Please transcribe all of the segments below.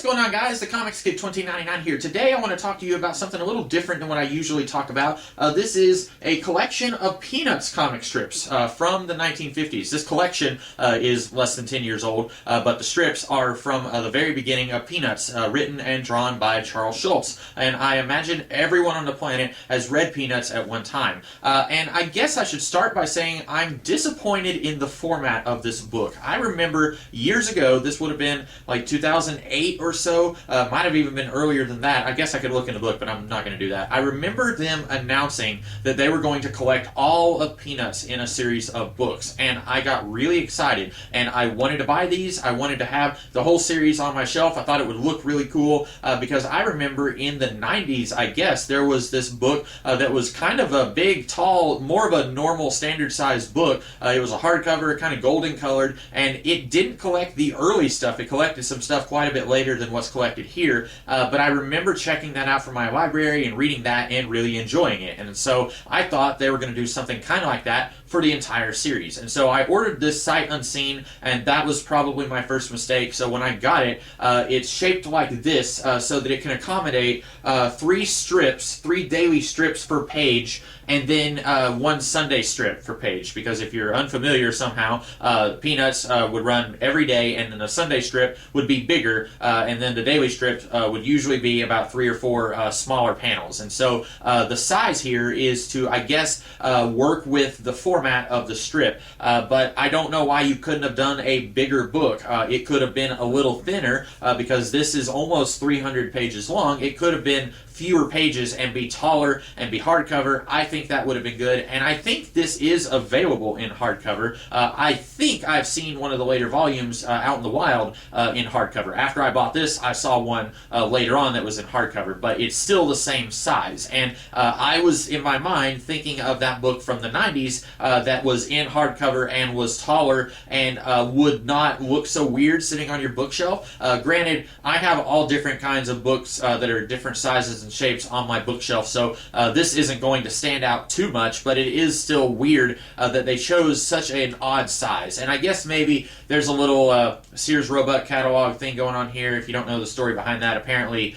going on, guys? The Comics Kid 2099 here. Today I want to talk to you about something a little different than what I usually talk about. This is a collection of Peanuts comic strips from the 1950s. This collection is less than 10 years old, but the strips are from the very beginning of Peanuts, written and drawn by Charles Schulz. And I imagine everyone on the planet has read Peanuts at one time. And I guess I should start by saying I'm disappointed in the format of this book. I remember years ago, this would have been like 2008 or so, might have even been earlier than that. I guess I could look in the book, but I'm not going to do that. I remember them announcing that they were going to collect all of Peanuts in a series of books, and I got really excited, and I wanted to buy these. I wanted to have the whole series on my shelf. I thought it would look really cool, because I remember in the 90s, I guess, there was this book that was kind of a big, tall, more of a normal standard-sized book. It was a hardcover, kind of golden colored, and it didn't collect the early stuff. It collected some stuff quite a bit later than what's collected here, but I remember checking that out from my library and reading that and really enjoying it. And so I thought they were going to do something kind of like that for the entire series. And so I ordered this sight unseen, and that was probably my first mistake. So when I got it, it's shaped like this so that it can accommodate three daily strips per page, and then one Sunday strip per page, because if you're unfamiliar somehow, Peanuts would run every day, and then the Sunday strip would be bigger, and then the daily strip would usually be about 3 or 4 smaller panels. And so the size here is to, I guess, work with the format of the strip, but I don't know why you couldn't have done a bigger book. It could have been a little thinner, because this is almost 300 pages long. It could have been fewer pages and be taller and be hardcover. I think that would have been good, and I think this is available in hardcover. I think I've seen one of the later volumes out in the wild in hardcover. After I bought this, I saw one later on that was in hardcover, but it's still the same size. And I was, in my mind, thinking of that book from the 90s that was in hardcover and was taller and would not look so weird sitting on your bookshelf. Granted, I have all different kinds of books that are different sizes and shapes on my bookshelf, so this isn't going to stand out too much, but it is still weird that they chose such an odd size. And I guess maybe there's a little Sears Roebuck catalog thing going on here. If you don't know the story behind that, apparently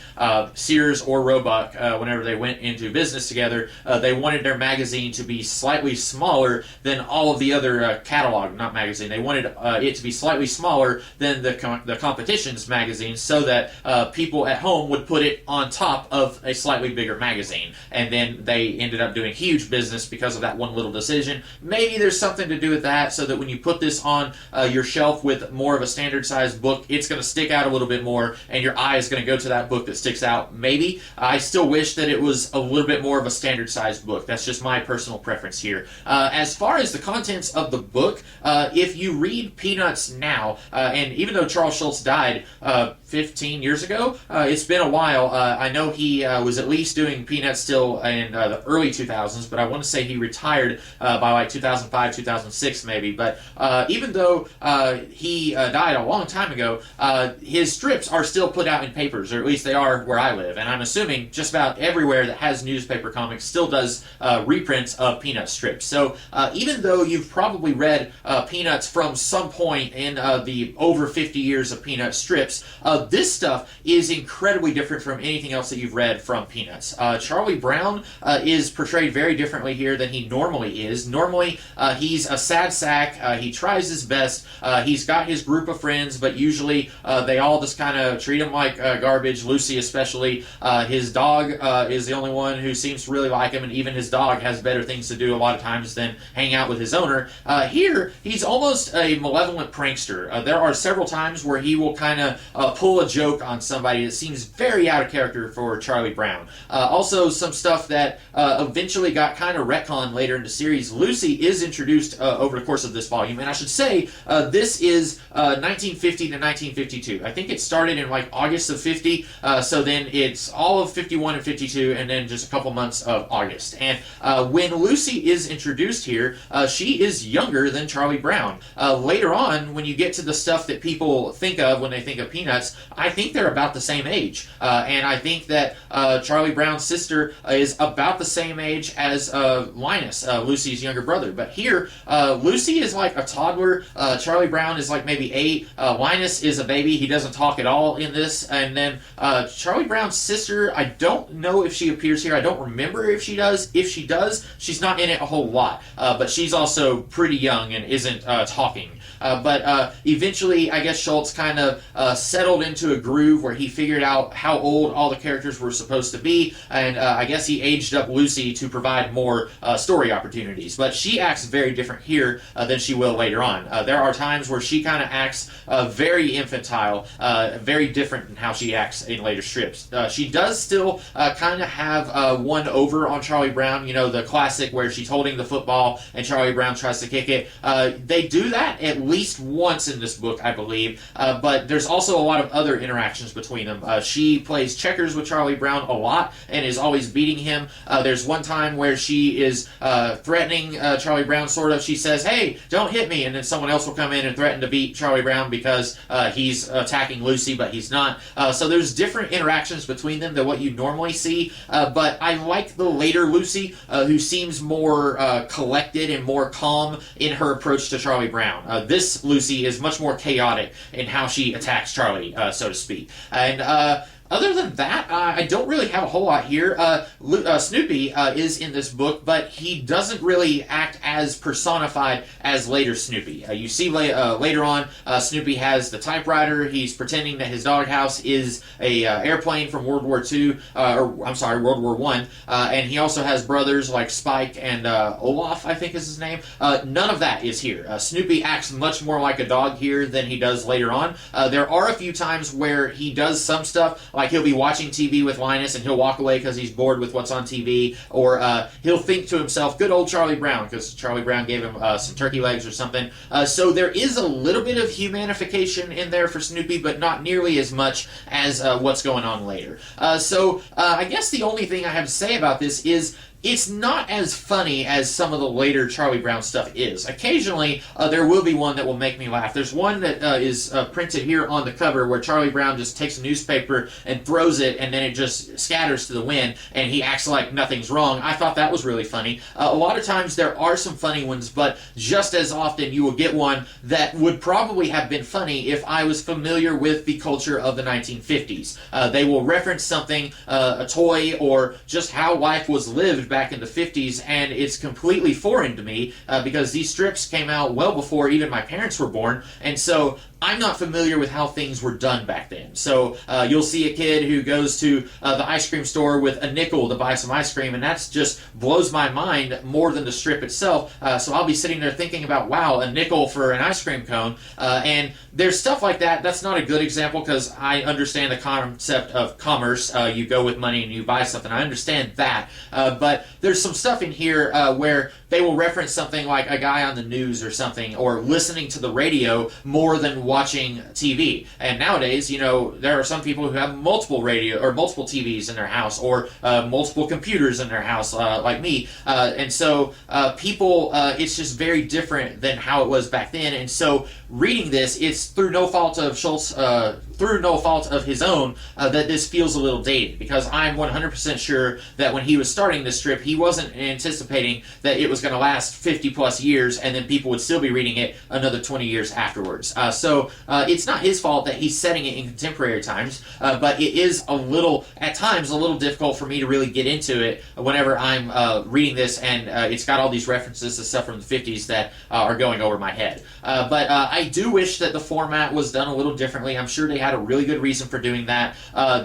Sears or Roebuck, whenever they went into business together, they wanted their magazine to be slightly smaller than all of the other catalog, not magazine. They wanted it to be slightly smaller than the competition's magazine, so that people at home would put it on top of a slightly bigger magazine. And then they ended up doing huge business because of that one little decision. Maybe there's something to do with that, so that when you put this on your shelf with more of a standard sized book, it's going to stick out a little bit more, and your eye is going to go to that book that sticks out. Maybe. I still wish that it was a little bit more of a standard sized book. That's just my personal preference here. As far as the contents of the book, if you read Peanuts now, and even though Charles Schulz died 15 years ago, it's been a while. I know he was at least doing Peanuts still in the early 2000s, but I want to say he retired by like 2005, 2006 maybe. But even though he died a long time ago, his strips are still put out in papers, or at least they are where I live. And I'm assuming just about everywhere that has newspaper comics still does reprints of Peanuts strips. So even though you've probably read Peanuts from some point in the over 50 years of Peanuts strips, this stuff is incredibly different from anything else that you've read from Peanuts. Charlie Brown is portrayed very differently here than he normally is. Normally, he's a sad sack. He tries his best. He's got his group of friends, but usually they all just kind of treat him like garbage, Lucy especially. His dog is the only one who seems to really like him, and even his dog has better things to do a lot of times than hang out with his owner. Here, he's almost a malevolent prankster. There are several times where he will kind of pull a joke on somebody that seems very out of character for Charlie Brown. Also, some stuff that eventually got kind of retconned later in the series. Lucy is introduced over the course of this volume, and I should say this is 1950 to 1952. I think it started in like August of 50, so then it's all of 51 and 52, and then just a couple months of August. And when Lucy is introduced here, here, she is younger than Charlie Brown. Later on, when you get to the stuff that people think of when they think of Peanuts, I think they're about the same age. And I think that Charlie Brown's sister is about the same age as Linus, Lucy's younger brother. But here, Lucy is like a toddler. Charlie Brown is like maybe 8. Linus is a baby. He doesn't talk at all in this. And then Charlie Brown's sister, I don't know if she appears here. I don't remember if she does. If she does, she's not in it a whole lot. But she's also pretty young and isn't talking. But eventually, I guess Schulz kind of settled into a groove where he figured out how old all the characters were supposed to be, and I guess he aged up Lucy to provide more story opportunities. But she acts very different here than she will later on. There are times where she kind of acts very infantile, very different than how she acts in later strips. She does still kind of have one over on Charlie Brown, you know, the classic where she's holding the football and Charlie Brown tries to kick it. They do that at least once in this book, I believe, but there's also a lot of other interactions between them. She plays checkers with Charlie Brown a lot and is always beating him. There's one time where she is threatening Charlie Brown, sort of. She says, "Hey, don't hit me," and then someone else will come in and threaten to beat Charlie Brown because he's attacking Lucy, but he's not. So there's different interactions between them than what you normally see, but I like the later Lucy, who seems more collected and more calm in her approach to Charlie Brown. This Lucy is much more chaotic in how she attacks Charlie, so to speak. And other than that, I don't really have a whole lot here. Snoopy is in this book, but he doesn't really act as personified as later Snoopy. You see later on, Snoopy has the typewriter. He's pretending that his doghouse is a airplane from World War II, World War I. And he also has brothers like Spike and Olaf, I think is his name. None of that is here. Snoopy acts much more like a dog here than he does later on. There are a few times where he does some stuff, like he'll be watching TV with Linus and he'll walk away because he's bored with what's on TV, or he'll think to himself, good old Charlie Brown, because Charlie Brown gave him some turkey legs or something. So there is a little bit of humanification in there for Snoopy, but not nearly as much as what's going on later. So I guess the only thing I have to say about this is it's not as funny as some of the later Charlie Brown stuff is. Occasionally, there will be one that will make me laugh. There's one that is printed here on the cover where Charlie Brown just takes a newspaper and throws it, and then it just scatters to the wind, and he acts like nothing's wrong. I thought that was really funny. A lot of times there are some funny ones, but just as often you will get one that would probably have been funny if I was familiar with the culture of the 1950s. They will reference something, a toy, or just how life was lived back in the 50s, and it's completely foreign to me because these strips came out well before even my parents were born, and so I'm not familiar with how things were done back then. So you'll see a kid who goes to the ice cream store with a nickel to buy some ice cream, and that just blows my mind more than the strip itself. So I'll be sitting there thinking about, wow, a nickel for an ice cream cone. And there's stuff like that. That's not a good example because I understand the concept of commerce. You go with money and you buy something. I understand that. But there's some stuff in here where they will reference something like a guy on the news or something, or listening to the radio more than watching TV. And nowadays, you know, there are some people who have multiple radio or multiple TVs in their house, or multiple computers in their house, like me. And so people, it's just very different than how it was back then. And so reading this, it's through no fault of Schulz, through no fault of his own, that this feels a little dated, because I'm 100% sure that when he was starting this strip, he wasn't anticipating that it was going to last 50 plus years and then people would still be reading it another 20 years afterwards. So it's not his fault that he's setting it in contemporary times, but it is a little, at times, a little difficult for me to really get into it whenever I'm reading this, and it's got all these references to stuff from the 50s that are going over my head. But I do wish that the format was done a little differently. I'm sure they had a really good reason for doing that.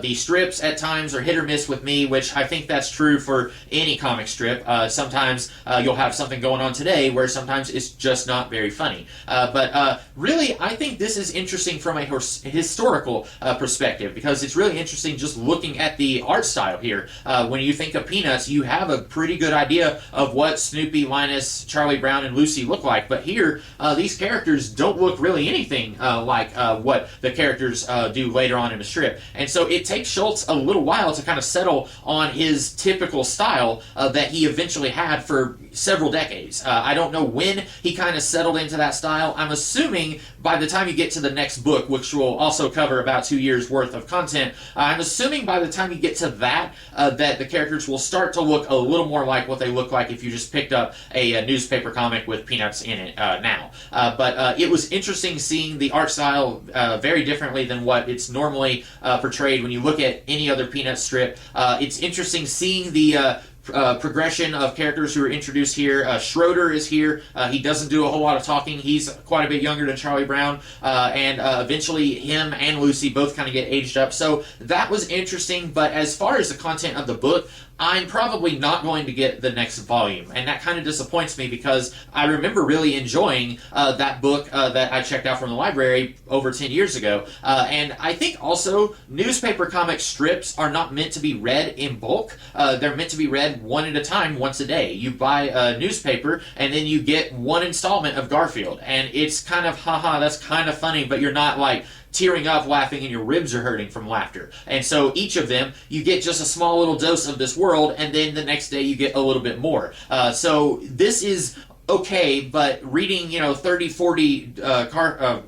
The strips at times are hit or miss with me, which I think that's true for any comic strip. Sometimes you'll have something going on today where sometimes it's just not very funny. But really, I think this is interesting from a historical perspective, because it's really interesting just looking at the art style here. When you think of Peanuts, you have a pretty good idea of what Snoopy, Linus, Charlie Brown, and Lucy look like. But here, these characters don't look really anything like what the characters do later on in the strip. And so it takes Schultz a little while to kind of settle on his typical style that he eventually had for several decades. I don't know when he kind of settled into that style. I'm assuming by the time you get to the next book, which will also cover about 2 years worth of content, I'm assuming by the time you get to that, that the characters will start to look a little more like what they look like if you just picked up a newspaper comic with Peanuts in it now. But it was interesting seeing the art style very differently than what it's normally portrayed when you look at any other Peanuts strip. It's interesting seeing the progression of characters who are introduced here. Schroeder is here. He doesn't do a whole lot of talking. He's quite a bit younger than Charlie Brown. And eventually him and Lucy both kind of get aged up. So that was interesting. But as far as the content of the book, I'm probably not going to get the next volume. And that kind of disappoints me because I remember really enjoying that book that I checked out from the library over 10 years ago. And I think also newspaper comic strips are not meant to be read in bulk. They're meant to be read one at a time, once a day. You buy a newspaper and then you get one installment of Garfield. And it's kind of, haha, that's kind of funny, but you're not like tearing up laughing and your ribs are hurting from laughter. And so each of them, you get just a small little dose of this world, and then the next day you get a little bit more. So this is okay, but reading, 30, 40,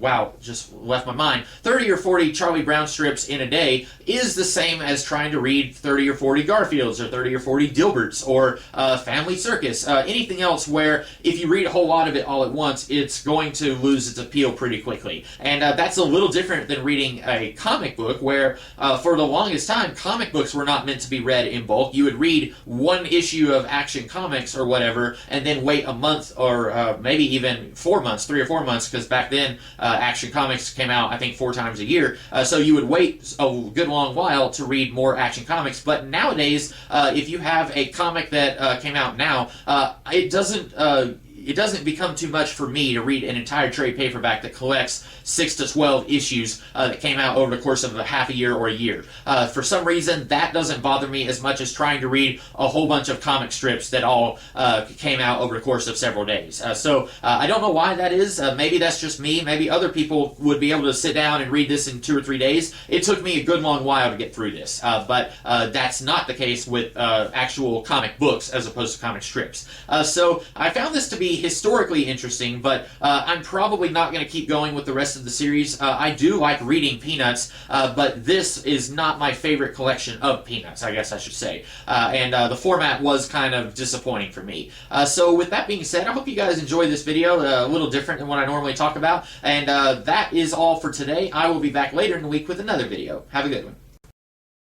wow, just left my mind, 30 or 40 Charlie Brown strips in a day is the same as trying to read 30 or 40 Garfields or 30 or 40 Dilberts or Family Circus, anything else where if you read a whole lot of it all at once, it's going to lose its appeal pretty quickly. And that's a little different than reading a comic book where for the longest time, comic books were not meant to be read in bulk. You would read one issue of Action Comics or whatever and then wait a month or maybe even 4 months, 3 or 4 months, because back then Action Comics came out, I think, 4 times a year. So you would wait a good long while to read more Action Comics. But nowadays, if you have a comic that came out now, it doesn't become too much for me to read an entire trade paperback that collects 6 to 12 issues that came out over the course of a half a year or a year. For some reason, that doesn't bother me as much as trying to read a whole bunch of comic strips that all came out over the course of several days. So I don't know why that is. Maybe that's just me. Maybe other people would be able to sit down and read this in 2 or 3 days. It took me a good long while to get through this. But that's not the case with actual comic books as opposed to comic strips. So I found this to be historically interesting, but I'm probably not going to keep going with the rest of the series. I do like reading Peanuts, but this is not my favorite collection of Peanuts, I guess I should say. And the format was kind of disappointing for me. So with that being said, I hope you guys enjoyed this video, a little different than what I normally talk about. And that is all for today. I will be back later in the week with another video. Have a good one.